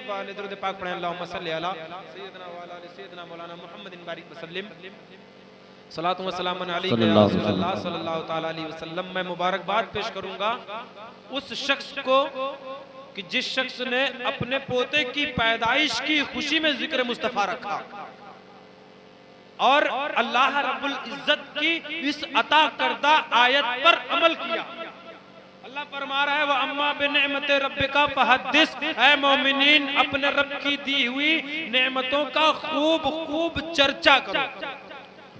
व आले दुरूद पाक पढ़ें। अल्लाहुम्मा सल्ली अला सय्यिदना व अला आलि सय्यिदना मौलाना मुहम्मदिन बारिक वसल्लिम सलातु व सलामुन अलैका या रसूलल्लाह सल्लल्लाहु तआला अलैहि वसल्लम। मैं मुबारकबाद पेश करूंगा उस शख्स को कि जिस शख्स ने अपने पोते की पैदाइश की खुशी में जिक्र मुस्तफा रखा और अल्लाह रब्बुल इज्जत की इस अता करदा आयत पर अमल किया। अल्लाह फरमा रहा है व अम्मा बिनिअमति रब्बिका फहद्दिस, ऐ मोमिनीन अपने रब की दी हुई नेमतों का खूब खूब चर्चा करो।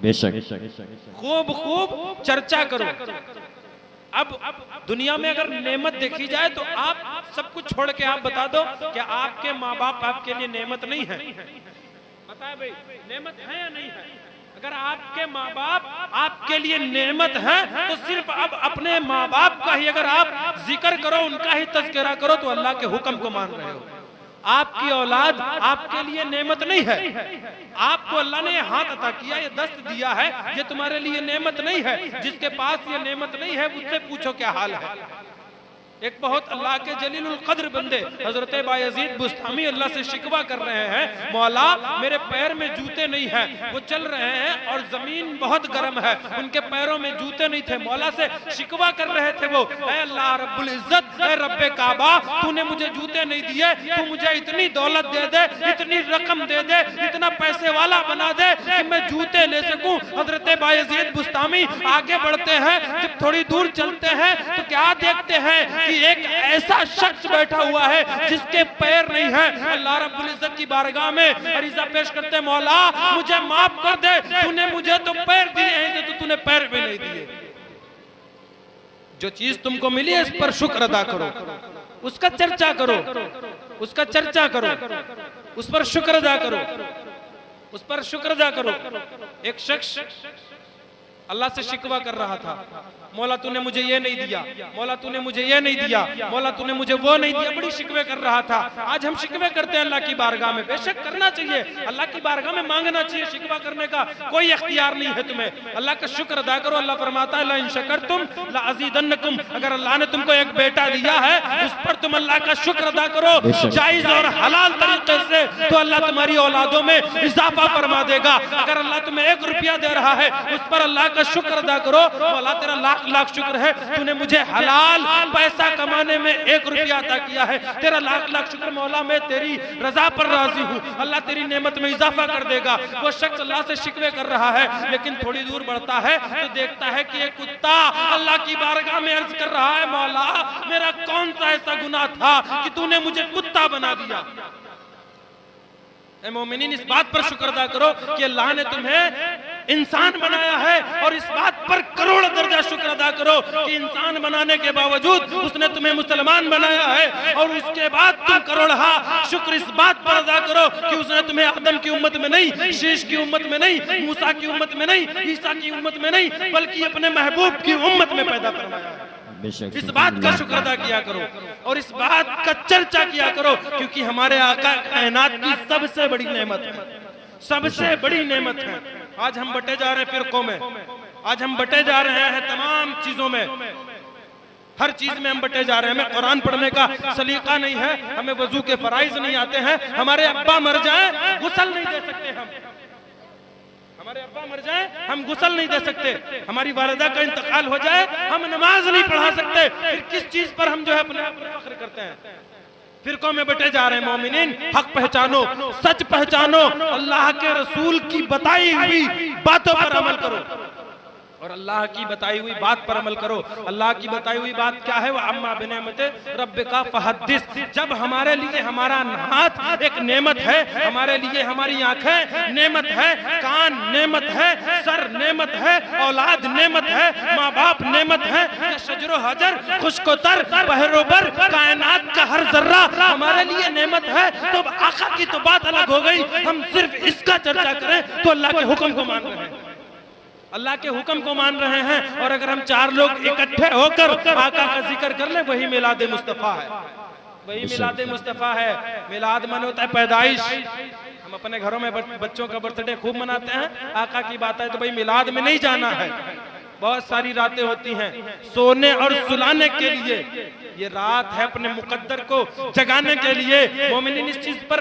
बेशक खूब खूब चर्चा करो। अब दुनिया में अगर नेमत देखी जाए तो आप सब कुछ छोड़ के आप बता दो कि आपके माँ बाप आपके लिए नेमत नहीं है। बताए भाई, नेमत है या नहीं है? अगर आपके माँ बाप आपके लिए नेमत है तो सिर्फ अब अपने माँ बाप का ही अगर आप जिक्र करो, उनका ही तज़किरा करो तो अल्लाह के हुक्म को मान रहे हो। आपकी औलाद आपके लिए नेमत नहीं है। आपको अल्लाह ने ये हाथ अता किया, ये दस्त दिया है, ये तुम्हारे लिए नेमत नहीं है। जिसके पास ये नेमत नहीं है उससे पूछो क्या हाल है। एक बहुत अल्लाह के जलीलुल कद्र बंदे हजरत बायजीद बुस्तामी अल्लाह से शिकवा कर रहे हैं, मौला मेरे पैर में जूते नहीं हैं। वो चल रहे हैं और जमीन बहुत गर्म है, उनके पैरों में जूते नहीं थे। मौला से शिकवा कर रहे थे वो, ऐ अल्लाह रब्बुल इज्जत, ऐ रब्बे काबा, तूने मुझे जूते नहीं दिए, तू मुझे इतनी दौलत दे दे, इतनी रकम दे दे, इतना पैसे वाला बना दे कि मैं जूते ले सकूं। हजरत बायजीद बुस्तामी आगे बढ़ते हैं, जब थोड़ी दूर चलते हैं तो क्या देखते हैं कि एक ऐसा शख्स बैठा हुआ है जिसके पैर नहीं है। अल्लाह रब्बुल इज्जत की बारगाह में अरीज़ा पेश करते, मौला मुझे माफ कर दे, तूने मुझे तो पैर दिए हैं तो तूने पैर भी नहीं दिए। जो चीज तुमको मिली है इस पर शुक्र अदा करो, उसका चर्चा करो, उसका चर्चा करो, उस पर शुक्र अदा करो, उस पर शुक्र अदा करो। एक शख्स अल्लाह से शिकवा कर रहा था, मौला तूने मुझे ये नहीं दिया, मौला तूने मुझे ये नहीं दिया, मौला तूने मुझे वो नहीं दिया, बड़ी शिकवे कर रहा था। आज हम शिकवे करते हैं अल्लाह की बारगाह में, बेशक करना चाहिए, अल्लाह की बारगाह में मांगना चाहिए, शिकवा करने का कोई इख्तियार नहीं है तुम्हें। अल्लाह का शुक्र अदा करो। अल्लाह फरमाता है ला इन शकरतुम ला अज़ीदन्नकुम, अगर अल्लाह ने तुमको एक बेटा दिया है उस पर तुम अल्लाह का शुक्र अदा करो जायज और हलाल तरीके से, तो अल्लाह तुम्हारी औलादों में इजाफा फरमा देगा। अगर अल्लाह तुम्हें 1 रुपया दे रहा है उस पर अल्लाह का शुक्र अदा करो। अल्लाह तेरा लाख लाख शुक्र है, तूने मुझे हलाल पैसा कमाने में 1 रुपया अता किया है, तेरा लाख लाख शुक्र मौला, मैं तेरी रजा पर राजी हूँ। अल्लाह तेरी नेमत में इजाफा कर देगा। वो शख्स अल्लाह से शिकवे कर रहा है, लेकिन थोड़ी दूर बढ़ता है तो देखता है कि एक कुत्ता अल्लाह की बारगाह में अर्ज कर रहा है, मौला मेरा कौन सा ऐसा गुनाह था कि तूने मुझे कुत्ता बना दिया। ऐ मोमिनीन, इस बात पर शुक्र अदा करो कि अल्लाह ने तुम्हें इंसान बनाया है, और इस बात पर करोड़ दर्जा शुक्र अदा करो कि इंसान बनाने के बावजूद उसने तुम्हें मुसलमान बनाया है। और उसके बाद तुम करोड़हा शुक्र इस बात पर अदा करो कि उसने तुम्हें आदम की उम्मत में नहीं, शीश की उम्मत में नहीं, मूसा की उम्मत में नहीं, ईसा की उम्मत में नहीं, बल्कि अपने महबूब की उम्मत में पैदा फरमाया है। इस बात का शुक्र अदा किया करो और इस बात का चर्चा किया करो, क्योंकि हमारे आका कायनात की सबसे बड़ी नेमत है, सबसे बड़ी नेमत है। आज हम बटे जा रहे हैं फिरकों में, आज हम बटे जा रहे हैं तमाम चीजों में, हर चीज में हम बटे जा रहे हैं। हमें कुरान पढ़ने का सलीका नहीं है, हमें वजू के फराइज नहीं आते हैं, हमारे अब्बा मर जाए गुस्ल नहीं दे सकते हम, हमारे अब्बा मर जाए हम गुस्ल नहीं दे सकते, हमारी वालिदा का इंतकाल हो जाए हम नमाज नहीं पढ़ा सकते, फिर किस चीज पर हम जो है अपने आप पर फख्र करते हैं। फिरकों में बटे जा रहे हैं। मोमिनीन, हक पहचानो, सच पहचानो, अल्लाह के रसूल की बताई हुई बातों पर अमल करो और अल्लाह की बताई हुई बात पर अमल करो। अल्लाह की बताई हुई बात क्या है? वह अम्मा बिनिअमति रब्बिका फहद्दिस। जब हमारे लिए हमारा हाथ एक नेमत है, हमारे लिए हमारी आंखें नेमत है, कान नेमत है, सर नेमत है, औलाद नेमत है, माँ बाप नेमत है, शजरो हजर खुशकोतर बहरोबर कायनात का हर जर्रा हमारे लिए नेमत है, तो आका की तो बात अलग हो गई। हम सिर्फ इसका चर्चा करें तो अल्लाह के हुक्म को मान रहे हैं, अल्लाह के हुक्म को मान रहे हैं। और अगर हम 4 लोग इकट्ठे होकर आका का जिक्र कर ले, वही मिलाद मुस्तफा है, वही मिलाद मुस्तफा है। मिलाद मन होता है पैदाइश। हम अपने घरों में बच्चों का बर्थडे खूब मनाते हैं, आका की बात है तो भाई मिलाद में नहीं जाना है। बहुत सारी रातें होती हैं सोने और सुलाने के लिए, ये रात है अपने मुकद्दर को जगाने के लिए। मोमिनीन इस चीज पर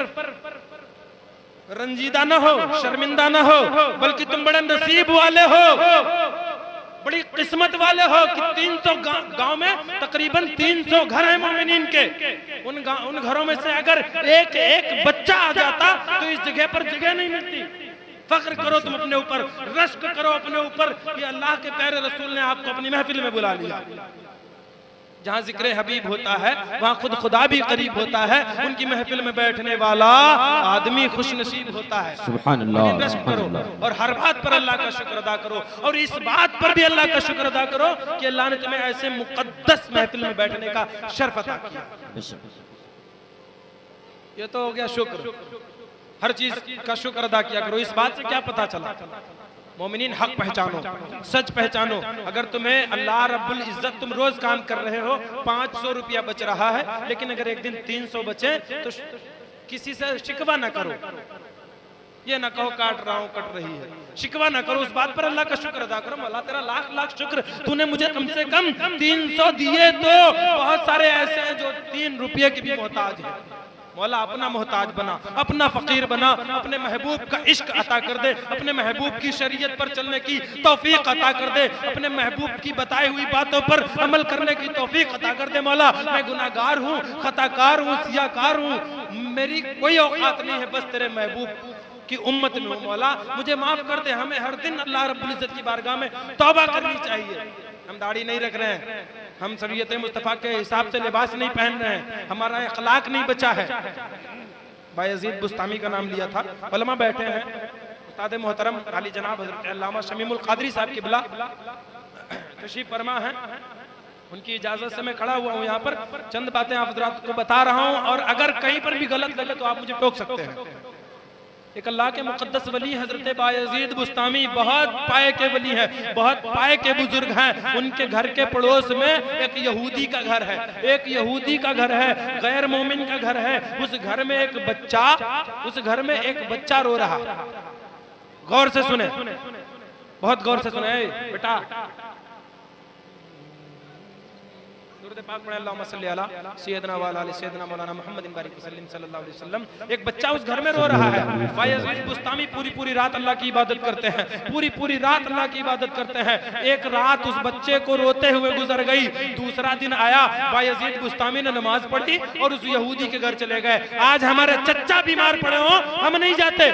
रंजीदा ना हो, शर्मिंदा ना हो, बल्कि तुम बड़े नसीब वाले हो, बड़ी किस्मत वाले हो कि 300 गांव में तकरीबन 300 घर हैं मोमिनीन के। उन घरों में से अगर एक एक बच्चा आ जाता तो इस जगह पर जगह नहीं मिलती। फख्र करो तुम अपने ऊपर, रश्क करो अपने ऊपर कि अल्लाह के प्यारे रसूल ने आपको अपनी महफिल में बुला लिया। जहाँ जिक्र हबीब होता है वहाँ खुद खुदा भी करीब होता है। उनकी महफिल में बैठने वाला आदमी खुश नसीब होता है। सुभान अल्लाह, रश्क करो और हर बात पर अल्लाह का शुक्र अदा करो, और इस बात पर भी अल्लाह का शुक्र अदा करो कि अल्लाह ने तुम्हें ऐसे मुकद्दस महफिल में बैठने का शर्फ अता किया। ये तो हो गया शुक्र, हर चीज का शुक्र अदा किया करो। इस बात से क्या पता चला? मोमिनीन हक पहचानो, सच पहचानो। अगर तुम्हें अल्लाह रब्बुल इज्जत, तुम रोज काम कर रहे हो, 500 रुपया बच रहा है, लेकिन अगर एक दिन 300 बचे तो किसी से शिकवा ना करो। ये ना कहो काट रहा हूँ, कट रही है, शिकवा ना करो। उस बात पर अल्लाह का शुक्र अदा करो। अल्लाह तेरा लाख लाख शुक्र, तूने मुझे कम से कम 300 दिए। तो बहुत सारे ऐसे हैं जो 3 रुपये की भी मोहताज है। मौला अपना मोहताज बना, अपना फकीर बना, अपने महबूब का इश्क अता कर दे, अपने महबूब की शरीयत पर चलने की तौफीक अता कर दे, अपने महबूब की बताई हुई बातों पर अमल करने की तौफीक अता कर दे। मौला मैं गुनाहगार हूँ, खताकार हूँ, सियाकार हूँ, मेरी कोई औकात नहीं है, बस तेरे महबूब की उम्मत में हूँ। मौला मुझे माफ कर दे। हमें हर दिन अल्लाह रब्बुल इज्जत की बारगाह में तौबा करनी चाहिए। हम दाढ़ी नहीं रख रहे हैं, हम शरीयत मुस्तफ़ा के हिसाब से लिबास नहीं पहन रहे हैं, हमारा अखलाक नहीं बचा है। बायजीद बुस्तामी का नाम लिया था। उलमा बैठे हैं, उस्ताद मोहतरम आली जनाब हज़रत अल्लामा शमीमुल क़ादरी साहब किबला तशरीफ फरमा है। उनकी इजाजत से मैं खड़ा हुआ हूँ यहाँ पर, चंद बातें आप हज़रात को बता रहा हूँ, और अगर कहीं पर भी गलत लगे तो आप मुझे टोक सकते हैं। एक अल्लाह के मुकद्दस वली हजरत बायजीद बुस्तामी बहुत पाए के वली हैं, बहुत पाए के बुजुर्ग हैं। उनके घर के पड़ोस में एक यहूदी का घर है, एक यहूदी का घर है, गैर मोमिन का घर है। उस घर में एक बच्चा रो रहा। गौर से सुने, बहुत गौर से सुने बेटा। एक बच्चा उस घर में रो रहा है। बायजीद बुस्तामी पूरी रात अल्लाह की इबादत करते हैं, पूरी रात अल्लाह की इबादत करते हैं। एक रात उस बच्चे को रोते हुए गुजर गई। दूसरा दिन आया, बायजीद बुस्तामी ने नमाज पढ़ी और उस यहूदी के घर चले गए। आज हमारे चच्चा बीमार पड़े हो, हम नहीं जाते।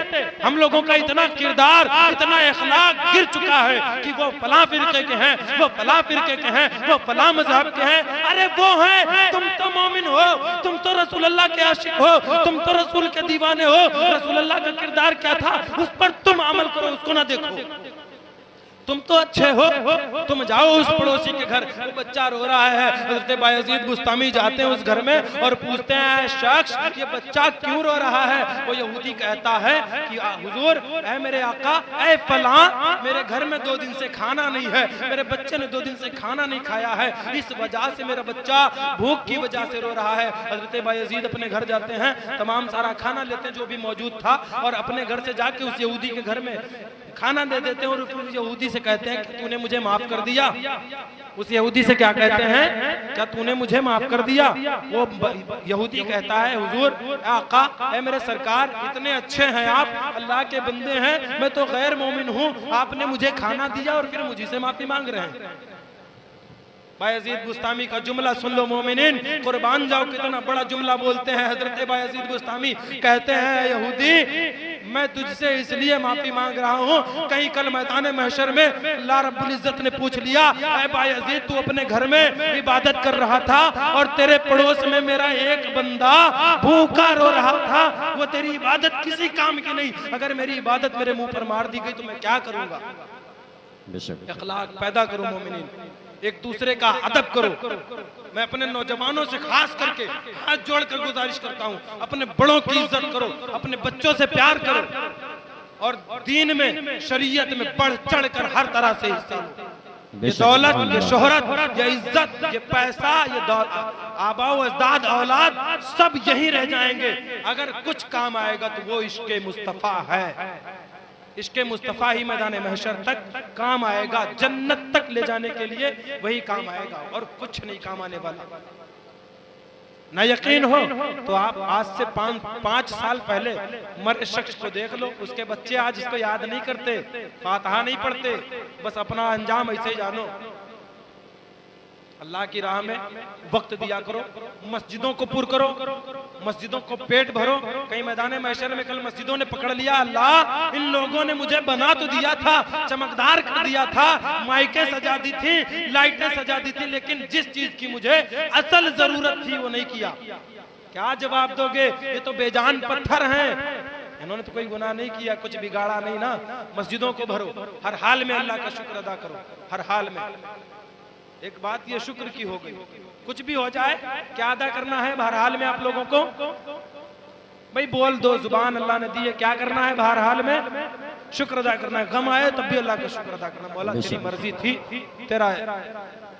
हम लोगों का इतना किरदार, इतना अखलाक गिर चुका है कि वो फलां फिरके के हैं, वो फलां फिरके के हैं, वो फलां मजहब के हैं। अरे वो है, तुम तो मोमिन हो, तुम तो रसूल अल्लाह के आशिक हो, तुम तो रसूल के दीवाने हो। रसूल अल्लाह का किरदार क्या था उस पर तुम अमल करो, उसको ना देखो। तुम तो अच्छे हो, तुम जाओ उस पड़ोसी के घर, वो बच्चा रो रहा है। हज़रत बायजीद बुस्तामी जाते हैं उस घर में और पूछते हैं, शख्स ये बच्चा क्यों रो रहा है? वो यहूदी कहता है कि हुजूर, ऐ मेरे आका, ऐ फलां, मेरे घर में 2 दिन से खाना नहीं है, मेरे बच्चे ने 2 दिन से खाना नहीं खाया है, इस वजह से मेरा बच्चा भूख की वजह से रो रहा है। हज़रत बायजीद अपने घर जाते हैं, तमाम सारा खाना लेते हैं जो भी मौजूद था, और अपने घर से जाके उस यहूदी के घर में खाना दे देते हैं। और उस यहूदी से कहते हैं कि तूने मुझे माफ कर दिया। उस यहूदी से क्या कहते हैं, क्या तूने मुझे माफ कर दिया? वो यहूदी कहता है, हुजूर आका, ऐ मेरे सरकार, इतने अच्छे हैं आप, अल्लाह के बंदे हैं, मैं तो गैर मोमिन हूँ, आपने मुझे खाना दिया और फिर मुझे से माफी मांग रहे हैं। बायजीद बुस्तामी का जुमला सुन लो मोमिनीन, कुर्बान जाओ, कितना बड़ा जुमला बोलते हैं हजरत बायजीद बुस्तामी। कहते हैं, यहूदी, मैं तुझसे इसलिए माफी मांग रहा हूँ, कहीं कल मैदान महशर में अल्लाह रब्बुल इज्जत ने पूछ लिया, ऐ बायजीद, तू अपने घर में इबादत कर रहा था और तेरे पड़ोस में मेरा एक बंदा भूखा रो रहा था, वो तेरी इबादत किसी काम की नहीं, अगर मेरी इबादत मेरे मुंह पर मार दी गई तो मैं क्या करूंगा? अखलाक पैदा करो मोमिनीन, एक दूसरे का अदब करो। मैं अपने नौजवानों से खास करके हाथ जोड़कर गुजारिश करता हूँ, अपने बड़ों की इज्जत करो, अपने बच्चों से प्यार करो, और दीन में, शरीयत में बढ़ चढ़ कर हर तरह से हिस्सा लो। ये दौलत, ये शोहरत, ये इज्जत, ये पैसा, ये आबाओ अजदाद औलाद सब यही रह जाएंगे। अगर कुछ काम आएगा तो वो इश्क़े मुस्तफ़ा है। इश्क़े मुस्तफ़ा ही मैदान महशर तक काम आएगा, जन्नत तक ले जाने के लिए वही काम आएगा, और कुछ नहीं काम आने वाला। ना यकीन हो तो आप आज से 5 साल पहले मरे शख्स को देख लो, उसके बच्चे आज इसको याद नहीं करते, फातिहा नहीं पढ़ते, बस अपना अंजाम ऐसे ही जानो। अल्लाह की राह में वक्त दिया करो, मस्जिदों को पुर करो, मस्जिदों को पेट भरो। कई मैदान महशर में कल मस्जिदों ने पकड़ लिया, अल्लाह इन लोगों ने मुझे बना तो दिया था, चमकदार कर दिया था, माइकें सजा दी थी, लाइटें सजा दी थी, लेकिन जिस चीज की मुझे असल जरूरत थी वो नहीं किया। क्या जवाब दोगे? ये तो बेजान पत्थर हैं, इन्होंने तो कोई गुनाह नहीं किया, कुछ बिगाड़ा नहीं ना। मस्जिदों को भरो, हर हाल में अल्लाह का शुक्र अदा करो, हर हाल में। एक बात ये शुक्र की हो गई, कुछ भी हो जाए क्या अदा करना है हर हाल में आप लोगों को? भाई बोल दो, जुबान अल्लाह ने दी है, क्या करना है हर हाल में? शुक्र अदा करना है। गम आए तब भी अल्लाह का शुक्र अदा करना। मौला तेरी मर्जी थी, तेरा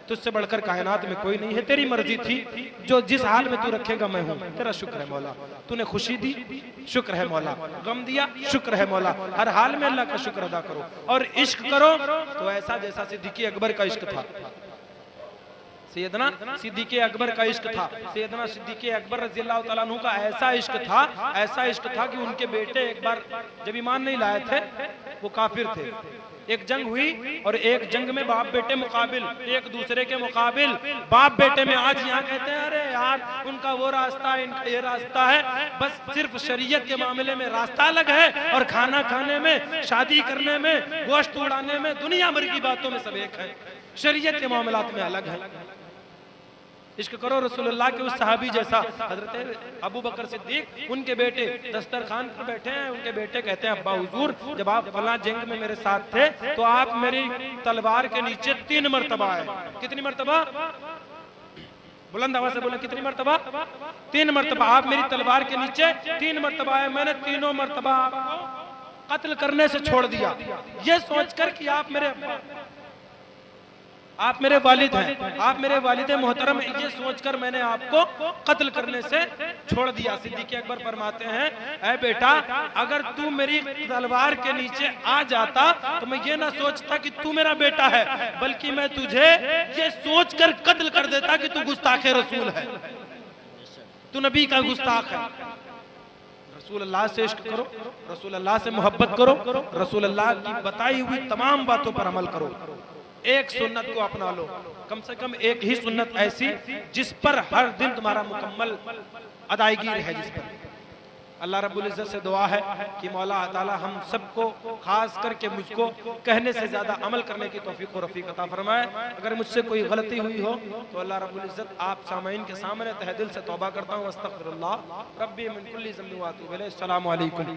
तुझसे बढ़कर कायनात में कोई नहीं है, तेरी मर्जी थी, जो जिस हाल में तू रखेगा मैं हूँ, तेरा शुक्र है मौला। तूने खुशी दी, शुक्र है मौला, गम दिया, शुक्र है मौला। हर हाल में अल्लाह का शुक्र अदा करो और इश्क करो तो ऐसा जैसा सिद्दीक़ अकबर का इश्क था। सैयदना सिद्दीक़ अकबर का इश्क था, सैयदना सिद्दीक़ अकबर रज़ियल्लाहु ताला अन्हु का ऐसा इश्क था, ऐसा इश्क था कि उनके बेटे एक बार जब ईमान नहीं लाए थे, वो काफिर थे, एक जंग हुई और एक जंग में बाप बेटे मुकाबिल, एक दूसरे के मुकाबिल बाप बेटे में। आज यहाँ कहते हैं अरे यार उनका वो रास्ता है, इनका ये रास्ता है, बस सिर्फ शरीयत के मामले में रास्ता अलग है और खाना खाने में, शादी करने में, गोश्त उड़ाने में, दुनिया भर की बातों में सब एक है, शरीयत के मामलात में अलग है। इश्क करो रसूलुल्लाह के उस सहाबी जैसा। हजरत अबू बकर सिद्दीक, उनके बेटे दस्तरखान पर बैठे हैं, उनके बेटे कहते हैं अब्बा हुजूर जब आप फलां जंग में मेरे साथ थे तो आप मेरी तलवार के नीचे 3 मरतबा आए। कितनी मरतबा? बुलंद आवाज से बोले, कितनी मरतबा? 3 मरतबा आप मेरी तलवार के नीचे 3 मरतबा आए, मैंने तीनों मरतबा आपको कत्ल करने से छोड़ दिया, ये सोचकर कि आप मेरे वालिद हैं, आप मेरे वालिद मोहतरम, ये सोचकर मैंने आपको कत्ल करने से छोड़ दिया। सिद्दीक़ अकबर फरमाते हैं ऐ बेटा, अगर तू मेरी तलवार के नीचे आ जाता तो मैं ये ना सोचता कि तू मेरा बेटा है, बल्कि मैं तुझे ये सोचकर कत्ल कर देता कि तू गुस्ताखे रसूल है, तू नबी का गुस्ताख है। रसूल अल्लाह से इश्क करो, रसूल अल्लाह से मोहब्बत करो, रसूल अल्लाह की बताई हुई तमाम बातों पर अमल करो। एक सुन्नत को अपना लो, कम से कम एक ही सुन्नत ऐसी जिस पर हर दिन तुम्हारा मुकम्मल अदायगी रहे, जिस पर अल्लाह रब्बुल इज्जत से दुआ है कि मौला ताला हम सबको, खास करके मुझको, कहने से ज्यादा अमल करने की तौफीक और रफीक अता फरमाए। अगर मुझसे कोई गलती हुई हो तो अल्लाह रब्बुल इज्जत आप सामाईन के सामने तहे दिल से तौबा करता हूँ। अस्तगफिरुल्लाह रब्बी मिन कुल्ली ज़ंबि व अतूबु इलैह। अस्सलामु अलैकुम।